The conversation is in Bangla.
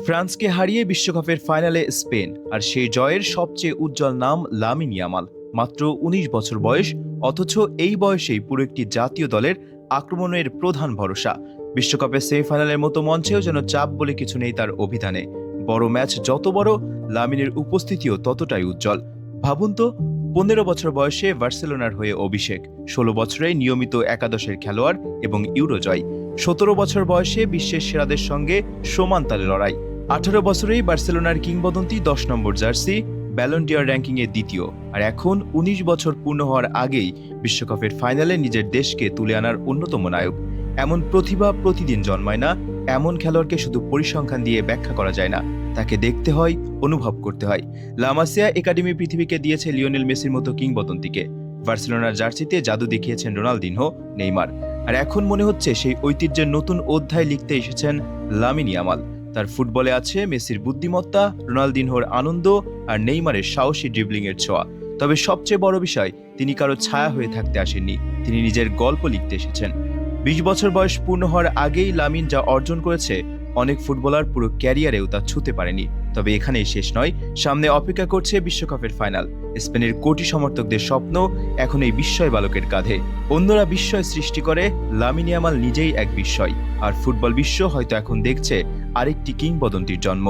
ফ্রান্সকে হারিয়ে বিশ্বকাপের ফাইনালে স্পেন, আর সেই জয়ের সবচেয়ে উজ্জ্বল নাম লামিন ইয়ামাল। মাত্র ১৯ বছর বয়স, অথচ এই বয়সেই পুরো একটি জাতীয় দলের আক্রমণের প্রধান ভরসা। বিশ্বকাপের সেমিফাইনালের মতো মঞ্চেও যেন চাপ বলে কিছু নেই তার অভিধানে। বড় ম্যাচ যত বড়, লামিনের উপস্থিতিও ততটাই উজ্জ্বল। ভাবুন তো, ১৫ বছর বয়সে বার্সেলোনার হয়ে অভিষেক, ১৬ বছরে নিয়মিত একাদশের খেলোয়াড় এবং ইউরো জয়, ১৭ বছর বয়সে বিশ্বের সেরাদের সঙ্গে সমান তালে লড়াই, ১৮ বছরেই বার্সেলোনার কিংবদন্তি ১০ নম্বর জার্সি, ব্যালন ডি'অর র্যাঙ্কিংয়ে দ্বিতীয়, আর এখন ১৯ বছর পূর্ণ হওয়ার আগেই বিশ্বকাপের ফাইনালে নিজের দেশকে তুলে আনার অন্যতম নায়ক। এমন প্রতিভা প্রতিদিন জন্মায় না, এমন খেলোয়াড়কে শুধু পরিসংখ্যান দিয়ে ব্যাখ্যা করা যায় না, তাকে দেখতে হয়, অনুভব করতে হয়। লা মাসিয়া একাডেমি পৃথিবীকে দিয়েছে লিওনেল মেসির মতো কিংবদন্তিকে। বার্সেলোনার জার্সিতে জাদু দেখিয়েছেন রোনালদিনহো, নেইমার, আর এখন মনে হচ্ছে সেই ঐতিহ্যের নতুন অধ্যায় লিখতে এসেছেন লামিন ইয়ামাল। তার ফুটবলে আছে মেসির বুদ্ধিমত্তা, রোনালদিনহোর আনন্দ, আর নেইমারের সাহসী ড্রিবলিংয়ের ছোঁয়া। তবে সবচেয়ে বড় বিষয়, তিনি কারো ছায়া হয়ে থাকতে আসেননি, তিনি নিজের গল্প লিখতে এসেছেন। ২০ বছর বয়স পূর্ণ হওয়ার আগেই লামিন যা অর্জন করেছে, অনেক ফুটবলার পুরো ক্যারিয়ারেও তা ছুঁতে পারেনি। তবে এখানেই শেষ নয়, সামনে অপেক্ষা করছে বিশ্বকাপের ফাইনাল। স্পেনের কোটি সমর্থকদের স্বপ্ন এখন এই বিস্ময় বালকের কাঁধে। অন্যরা বিস্ময় সৃষ্টি করে, লামিন ইয়ামাল নিজেই এক বিস্ময়, আর ফুটবল বিশ্ব হয়তো এখন দেখছে আরেকটি কিংবদন্তির জন্ম।